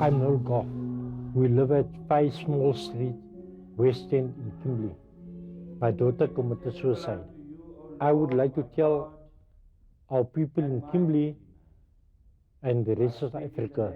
I'm Noel Gough. We live at 5 Small Street, West End in Kimberley. My daughter committed suicide. I would like to tell our people in Kimberley and the rest of Africa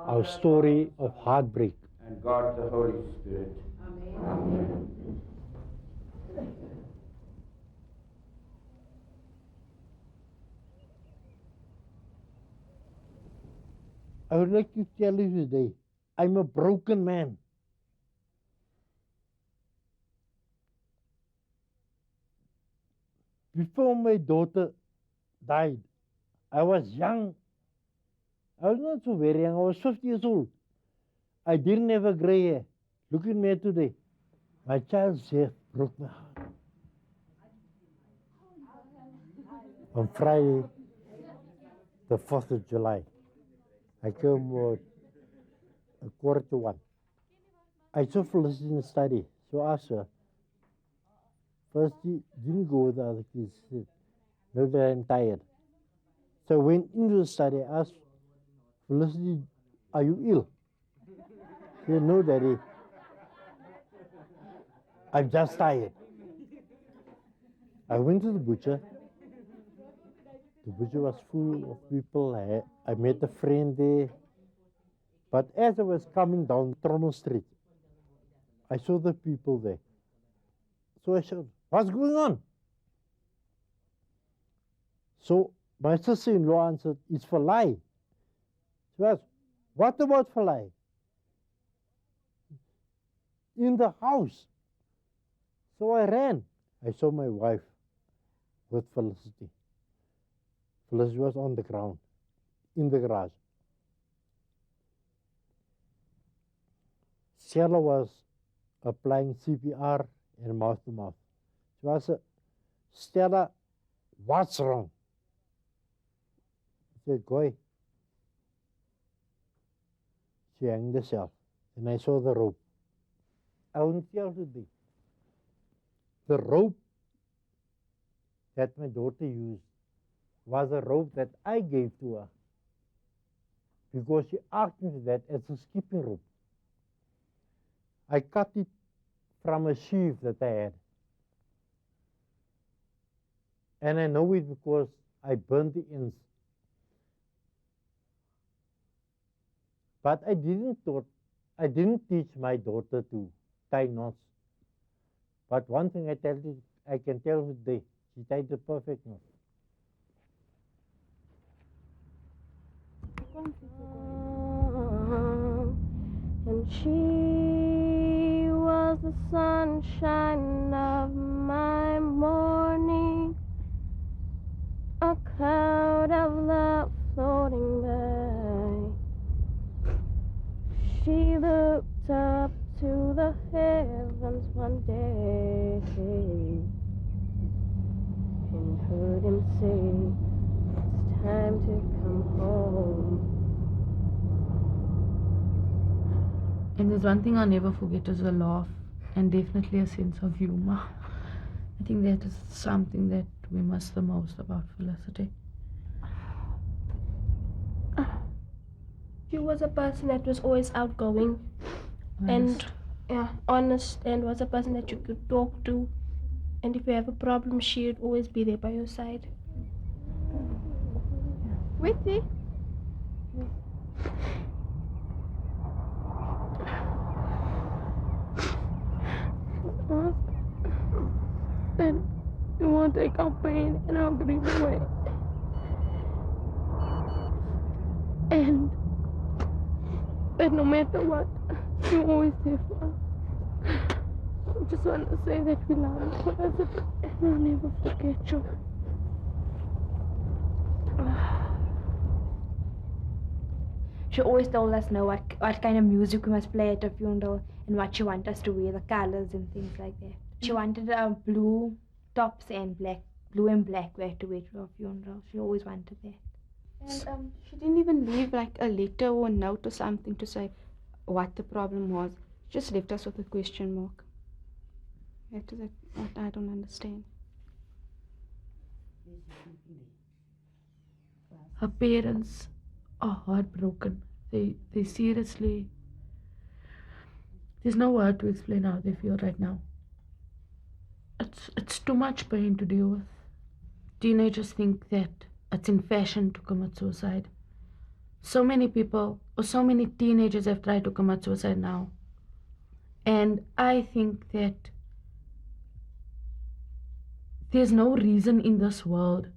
our story of heartbreak. And God the Holy Spirit. Amen. I would like to tell you today, I'm a broken man. Before my daughter died, I was young. I was not so very young. I was 50 years old. I didn't have a gray hair. Look at me today. My child's death broke my heart. On Friday, the 4th of July, I came about 1:45. I saw Felicity in the study, so I asked her. First, she didn't go with the other kids. She said, no, that I'm tired. So I went into the study. I asked Felicity, are you ill? She said, no, Daddy. I'm just tired. I went to the butcher. The butcher was full of people. I met a friend there. But as I was coming down Toronto Street, I saw the people there. So I said, what's going on? So my sister-in-law answered, it's Falai. She asked, what about Falai? In the house. So I ran. I saw my wife with Felicity. Felicity was on the ground, in the garage. Stella was applying CPR and mouth to mouth. She asked, Stella, what's wrong? She said, Goy. She hanged herself. And I saw the rope. I won't tell today. The rope that my daughter used was a rope that I gave to her because she asked me that as a skipping rope. I cut it from a sheaf that I had. And I know it because I burned the ends. But I didn't teach my daughter to tie knots. But one thing I can tell you today, she tied the perfect knot. And she was the sunshine of my morning, a cloud of love floating by. She looked up to the heavens one day and heard him say, it's time to come home. And there's one thing I'll never forget is a laugh and definitely a sense of humor. I think that is something that we miss the most about Felicity. She was a person that was always outgoing Honest. and honest, and was a person that you could talk to. And if you have a problem, she would always be there by your side. Witty. Then you won't take our pain and our grief away. And that no matter what, you're always there for us. I just want to say that we love you, Felicity, and we'll never forget you. She always told us what kind of music we must play at a funeral and what she wanted us to wear, the colors and things like that. She wanted blue tops and blue and black wear to wear to a funeral. She always wanted that. And she didn't even leave like a letter or a note or something to say what the problem was. She just left us with a question mark. That is what I don't understand. Her parents are heartbroken They seriously, there's no word to explain how they feel right now. It's too much pain to deal with. Teenagers think that it's in fashion to commit suicide. So many people, or so many teenagers have tried to commit suicide now. And I think that there's no reason in this world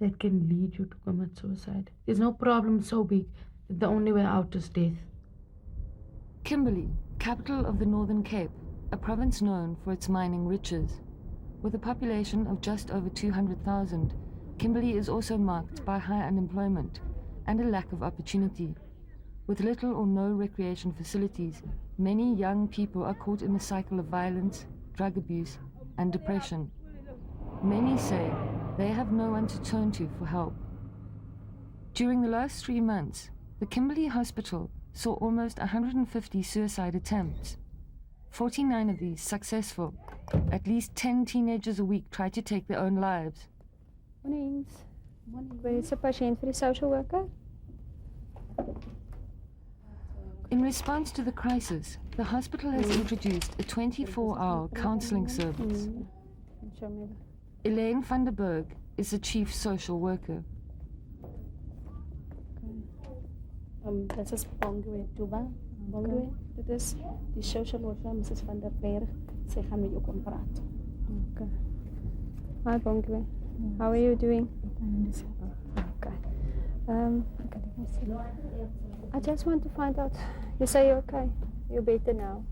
that can lead you to commit suicide. There's no problem so big that the only way out is death. Kimberley, capital of the Northern Cape, a province known for its mining riches. With a population of just over 200,000, Kimberley is also marked by high unemployment and a lack of opportunity. With little or no recreation facilities, many young people are caught in the cycle of violence, drug abuse, and depression. Many say they have no one to turn to for help. During the last 3 months, the Kimberley Hospital saw almost 150 suicide attempts. 49 of these successful. At least 10 teenagers a week try to take their own lives. Mornings. Morning. Where is the patient for the social worker? In response to the crisis, the hospital has introduced a 24-hour counseling service. Show me that. Elaine van der Berg is the chief social worker. Dit is Bongwe Tuba. Bongwe, dit is die social worker, Mrs. van der Berg. Sy gaan met jou kom praat. Okay. Hi, Bongwe. How are you doing? Okay. I just want to find out. You say you're okay. You're better now.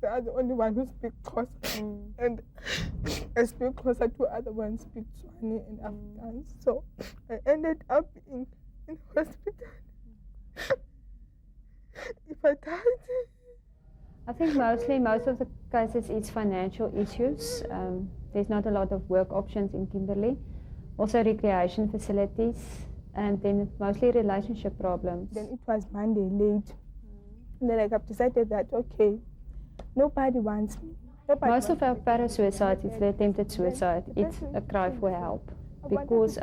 They are the only one who speak Xhosa, and I speak Xhosa, two other ones speak Tswana and Afrikaans. So I ended up in hospital. If I died, I think most of the cases it's financial issues. There's not a lot of work options in Kimberley. Also recreation facilities, and then mostly relationship problems. then it was Monday late. And then I've decided that, okay, nobody wants me. Most of our para-suicides, it's the attempted suicide. It's a cry for help because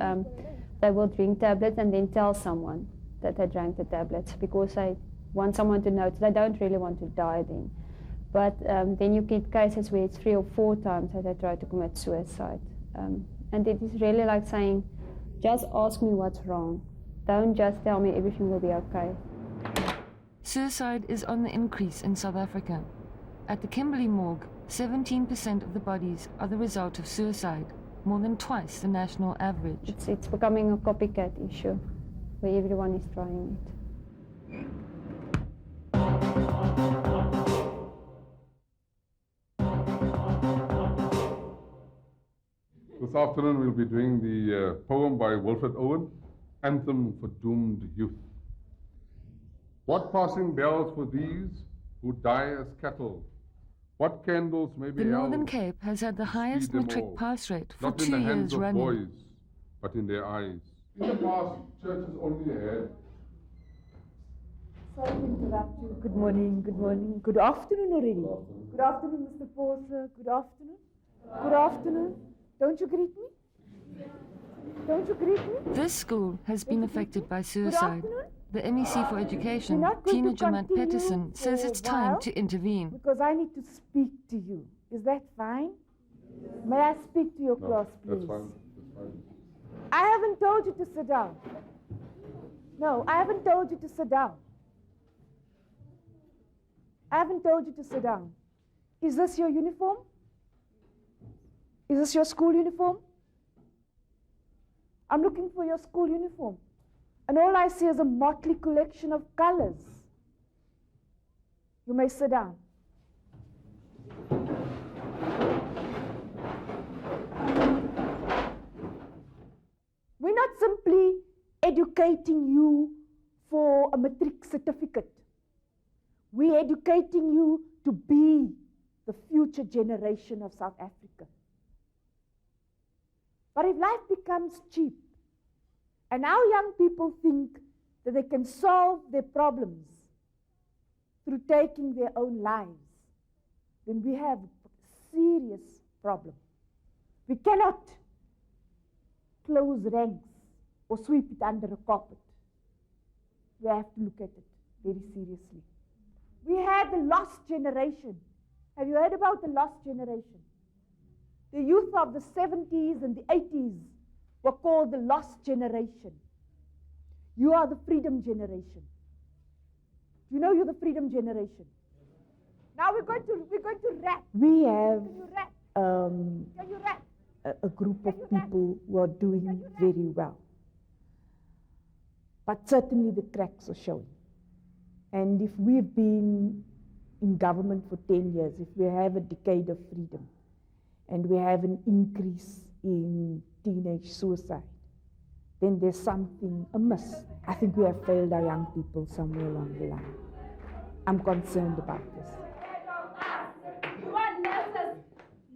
they will drink tablets and then tell someone that they drank the tablets because they want someone to know. They don't really want to die then. But then you get cases where it's 3 or 4 times that they try to commit suicide. And it is really like saying, just ask me what's wrong. Don't just tell me everything will be okay. Suicide is on the increase in South Africa. At the Kimberley morgue, 17% of the bodies are the result of suicide, more than twice the national average. It's becoming a copycat issue where everyone is trying it. This afternoon we'll be doing the poem by Wilfred Owen, Anthem for Doomed Youth. What passing bells for these who die as cattle? What candles may be The held Northern Cape has had the to highest feed them matric all, pass rate for not 2 in the hands years of running. boys, but in their eyes. In the past, churches only had. Sorry to interrupt you. Good morning, good morning. Good afternoon already. Good afternoon, Mr. Porter. Good afternoon. Good afternoon. Don't you greet me? Don't you greet me? This school has been affected by suicide. afternoon. The MEC for Education, We're not going Tina to Jamat continue Peterson, says for it's a time while to intervene. Because I need to speak to you. Is that fine? May I speak to your class, please? That's fine. That's fine. I haven't told you to sit down. No, I haven't told you to sit down. I haven't told you to sit down. Is this your uniform? Is this your school uniform? I'm looking for your school uniform. And all I see is a motley collection of colors. You may sit down. We're not simply educating you for a matric certificate. We're educating you to be the future generation of South Africa. But if life becomes cheap, and our young people think that they can solve their problems through taking their own lives, then we have a serious problem. We cannot close ranks or sweep it under a carpet. we have to look at it very seriously. We had the lost generation. Have you heard about the lost generation? The youth of the 70s and the 80s were called the lost generation. You are the freedom generation. Do you know you're the freedom generation? Now we're going to rap. We have a group of people who are doing very well. But certainly the cracks are showing. And if we've been in government for 10 years, if we have a decade of freedom, and we have an increase in teenage suicide, then there's something amiss. I think we have failed our young people somewhere along the line. I'm concerned about this. You want nurses,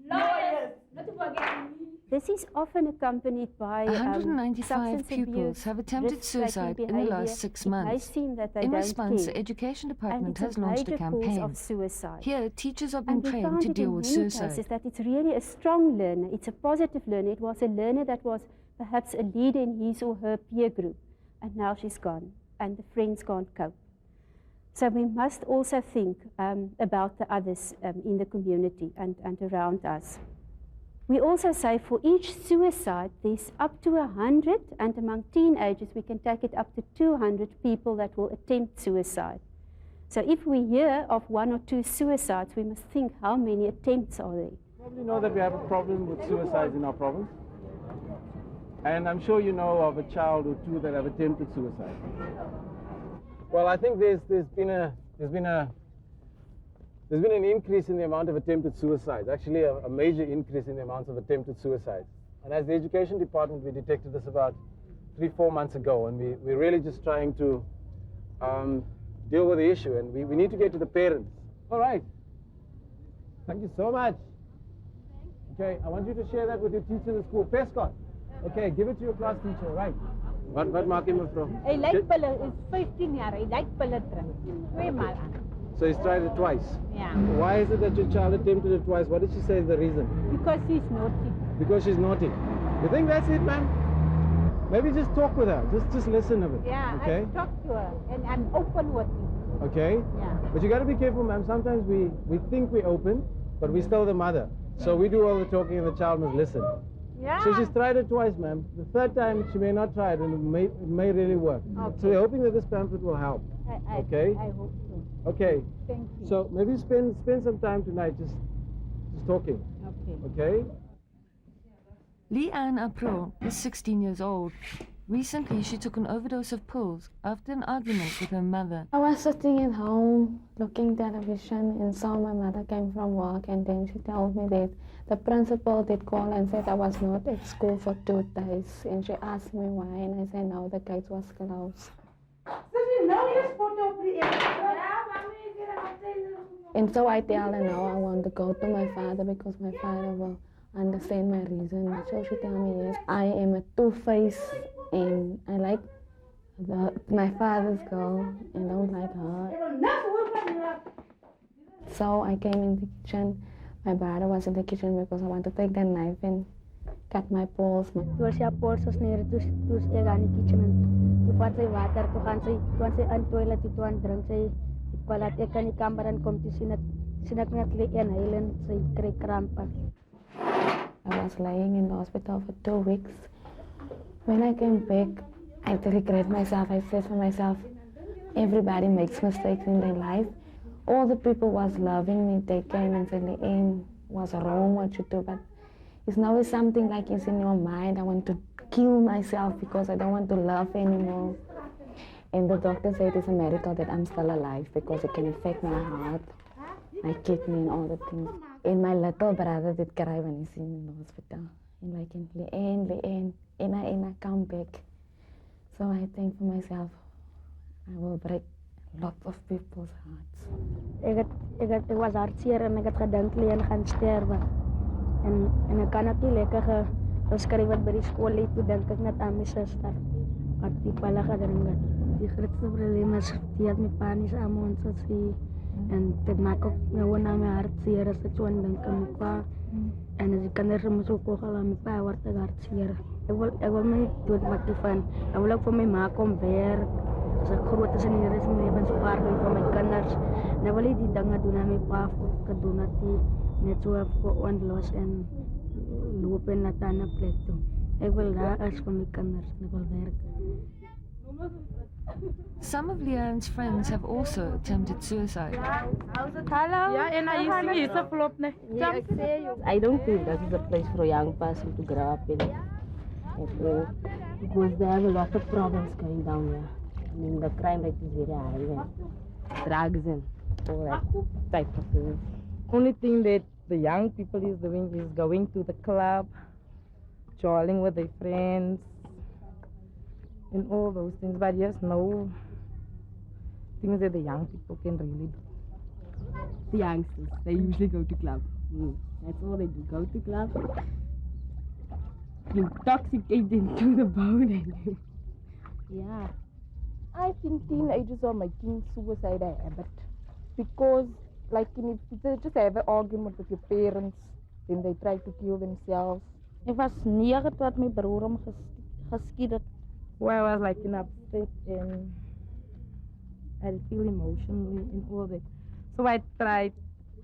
lawyers, not to forget me. This is often accompanied by 195 pupils have attempted suicide in the last 6 months. In response, the Education Department has launched a campaign. Here, teachers are being trained to deal with suicide. Is that it's really a strong learner. It's a positive learner. It was a learner that was perhaps a leader in his or her peer group, and now she's gone, and the friends can't cope. So we must also think about the others in the community and around us. We also say for each suicide, there's up to 100, and among teenagers, we can take it up to 200 people that will attempt suicide. So if we hear of 1 or 2 suicides, we must think how many attempts are there. You probably know that we have a problem with suicides in our province. And I'm sure you know of a child or 2 that have attempted suicide. Well, I think there's been an increase in the amount of attempted suicides, actually a major increase in the amount of attempted suicides. And as the Education Department, we detected this about 3-4 months ago, and we're really just trying to deal with the issue, and we need to get to the parents. All right. Thank you so much. Okay, I want you to share that with your teacher in the school. Pescott. Okay, give it to your class teacher, right? Wat maak jy mevrou? Hy lyk pille is 15 jaar. Hy lyk pille terug. 2 maal aan. So he's tried it twice? Yeah. Why is it that your child attempted it twice? What did she say is the reason? Because she's naughty. Because she's naughty. You think that's it, ma'am? Maybe just talk with her. Just listen a bit. Yeah, okay? I talk to her and I'm open with you. Okay? Yeah. But you got to be careful, ma'am. Sometimes we think we're open, but we're still the mother. So we do all the talking and the child must listen. Yeah. So she's tried it twice, ma'am. The third time she may not try it, and it may really work. Okay. So we're hoping that this pamphlet will help. Okay? I hope so. Okay. Thank you. So maybe spend some time tonight just talking. Okay. Okay? Leanne April is 16 years old. Recently, she took an overdose of pills after an argument with her mother. I was sitting at home looking television and saw my mother came from work, and then she told me that the principal did call and said I was not at school for 2 days, and she asked me why, and I said no, the gate was closed. And so I tell her now I want to go to my father because my father will understand my reason. So she tell me yes, I am a two-faced and I like my father's girl and don't like her. So I came in the kitchen. My brother was in the kitchen because I want to take the knife and cut my balls. Toe sy haar pols gesneer het, toe sy aan die kitchen en toe vat sy water, toe gaan sy in toilet, toe aan drink sy, ek laat ek in die kamer en kom toe sien ek net lê en huil en sy kry krampe. I was lying in the hospital for 2 weeks. When I came back, I regret myself. I said for myself, everybody makes mistakes in their life. All the people was loving me. They came and said, Leanne, was wrong what you do, but it's always something like it's in your mind. I want to kill myself because I don't want to love anymore. And the doctor said it's a miracle that I'm still alive because it can affect my heart, my kidney and all the things. And my little brother did cry when he seen me in the hospital. And like, Leanne, and I come back. So I think for myself, I will break lots of people's hearts. Ek was hartseer en ek het gedink Leanne gaan sterwe. En ek kan ook nie lekker geskryf wat by die skool lê, toe dink ek net aan my suster. Wat die pille gedrink het. Die grootste probleem is, die het my pa nie saam ons gesien. En dit maak ook nou na my hartseer as ek so aan dink aan my pa. En as die kinders moet ook al aan my pa word ek hartseer. Ek wil my dood maak van. Ek wil ook vir my ma kom werk. as ek groot is in die res van my lewens spaar doen vir my kinders. Nou wil ek die dinge doen aan my pa gedoen het nie net so vir onlos en loop en na 'n ander plek toe. Ek wil daar is vir my kinders en ek wil werk. Some of Leanne's friends have also attempted suicide. Hello. Yeah, and I used to be a flop. I don't think this is a place for a young person to grow up in. Because there are a lot of problems going down here. I mean, the crime rate is very high here. Drugs and all that type of things. Only thing that the young people is doing is going to the club, jolling with their friends, and all those things. But yes, no things that the young people can really do. The youngsters, they usually go to club. That's all they do, go to club. Intoxicate them to the bone. Yeah. I think teenagers are making suicide a habit. Because, like, if they just have an argument with your parents, then they try to kill themselves. Ek was 9 toe my broer hom geskiet het. Where I was like in upset and I feel emotionally and all that. So I tried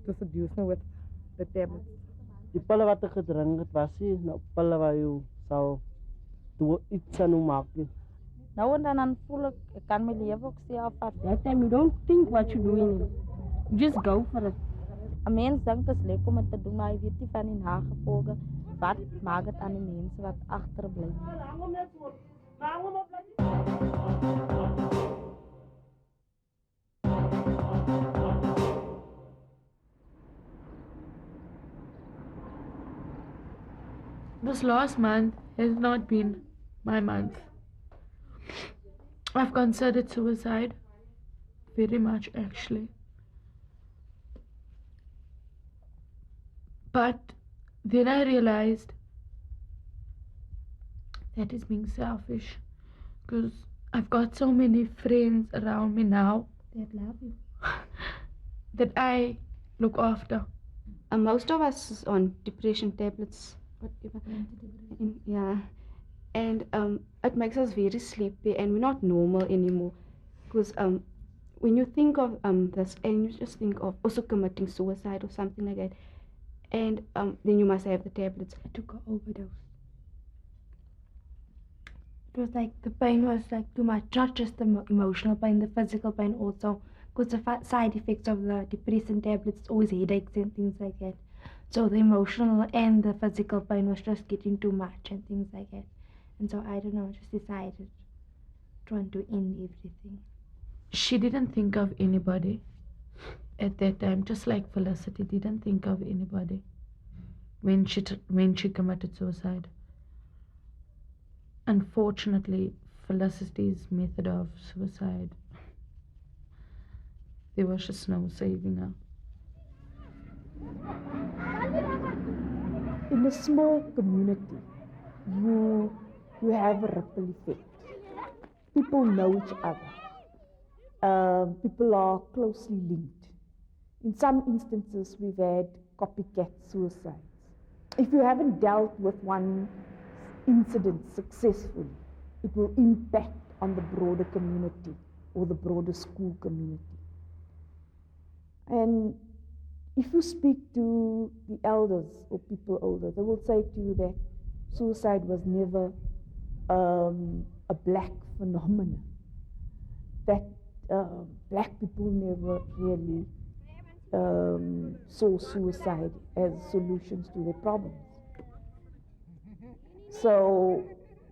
to seduce me with the tablets. Die pille wat ek gedrink het was nie nou pille wat jy sou toe iets aan hom maak nie. Nou en dan voel ek kan my lewe ook self vat. That time you don't think what you're doing. You just go for it. 'n Mens dink dit is lekker om dit te doen, maar jy weet nie van die nagevolge. Wat maak dit aan die mense wat agterbly? This last month has not been my month. I've considered suicide very much, actually. But then I realized that is being selfish, because I've got so many friends around me now that love you, that I look after. Most of us is on depression tablets. Yeah, and it makes us very sleepy, and we're not normal anymore. Because when you think of this, and you just think of also committing suicide or something like that, and then you must have the tablets. I took an overdose. It was like the pain was like too much, not just the emotional pain, the physical pain also. Because the side effects of the depressant tablets, always headaches and things like that. So the emotional and the physical pain was just getting too much and things like that. And so I don't know, just decided trying to end everything. She didn't think of anybody at that time, just like Felicity didn't think of anybody when she committed suicide. Unfortunately, Felicity's method of suicide, there was just no saving her. In a small community, you have a ripple effect. People know each other. People are closely linked. In some instances, we've had copycat suicides. If you haven't dealt with one incident successfully, it will impact on the broader community or the broader school community. And if you speak to the elders or people older, they will say to you that suicide was never a black phenomenon, that black people never really saw suicide as solutions to their problems. So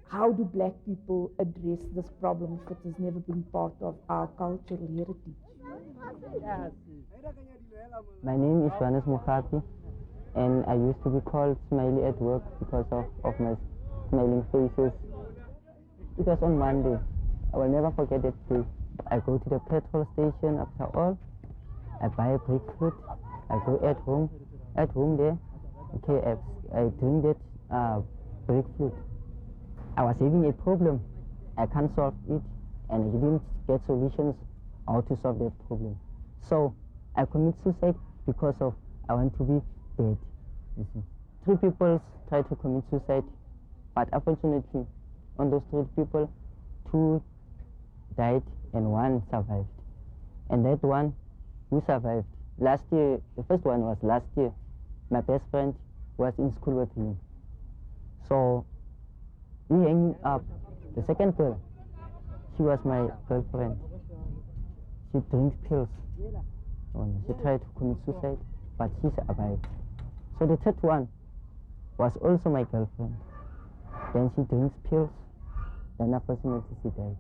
how do black people address this problem if it has never been part of our cultural heritage? My name is Johannes Mukhapi, and I used to be called Smiley at work because of my smiling faces. It was on Monday. I will never forget that day. I go to the petrol station after all. I buy a break food. I go at home. At home there, okay, I drink that break food. I was having a problem. I can't solve it, and I didn't get solutions how to solve that problem. So I commit suicide because of I want to be dead. You see. 3 people tried to commit suicide, but unfortunately, on those 3 people, 2 died and one survived. And that one who survived, last year, the first one was last year, my best friend was in school with him. So we hanging up. The second girl, she was my girlfriend. She drinks pills. She tried to commit suicide, but she survived. So the third one was also my girlfriend. Then she drinks pills, and unfortunately she died.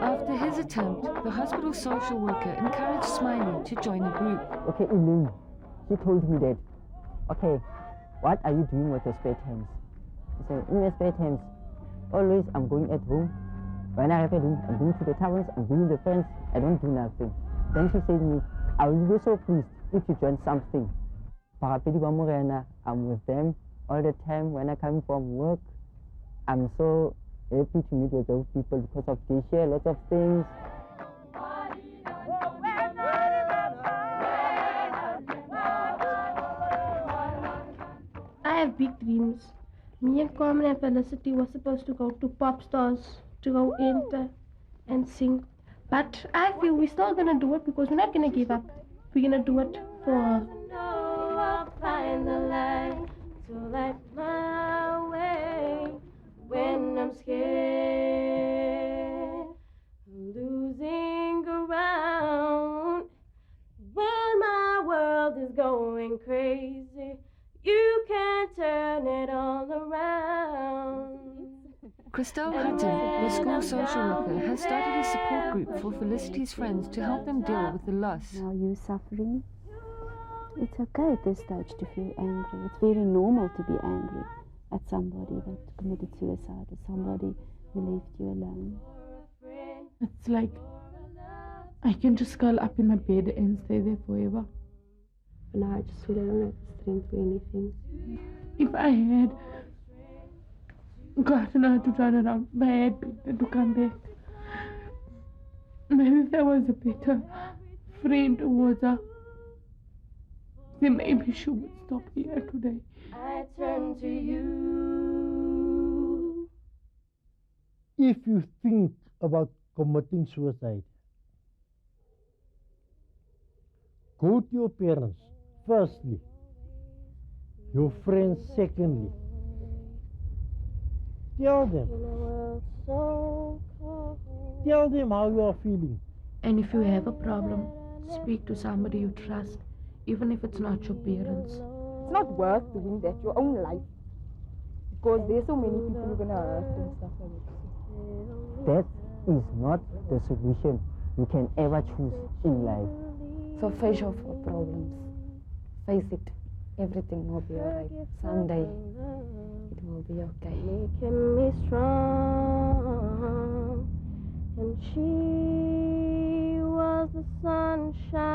After his attempt, the hospital social worker encouraged Smiley to join a group. Okay, Elaine, she told me that, okay, what are you doing with your spare times? I said, in my spare times, always I'm going at home. When I have a room, I'm going to the towns, I'm going with the friends, I don't do nothing. Then she said to me, I will be so pleased if you join something. I'm with them all the time. When I come from work, I'm so happy to meet with those people because of they share lots of things. I have big dreams. Me and Carmen and Felicity were supposed to go to pop stars, to go enter and sing. But I feel we're still gonna do it because we're not gonna give up. We're gonna do it for her. I'll find the light to light my way when I'm scared, losing ground. When my world is going crazy, you can turn it all around. Christelle Hutton, the school social worker, has started a support group for Felicity's friends to help them deal with the loss. Now you're suffering. It's okay at this stage to feel angry. It's very normal to be angry at somebody that committed suicide, or somebody who left you alone. It's like I can just curl up in my bed and stay there forever. But now I just feel I don't have the strength for anything. If I had gotten her to turn around, if I had picked her to come back, maybe if I was a better friend towards her, then maybe she would stop here today. I turn to you. If you think about committing suicide, go to your parents firstly, your friends secondly. Tell them. Tell them how you are feeling. And if you have a problem, speak to somebody you trust, even if it's not your parents. It's not worth doing that, your own life. Because there's so many people you're going to hurt and stuff like that. Death is not the solution you can ever choose in life. So face your problems. Face it. Everything will be alright. Someday it will be okay. Making me strong, and she was the sunshine.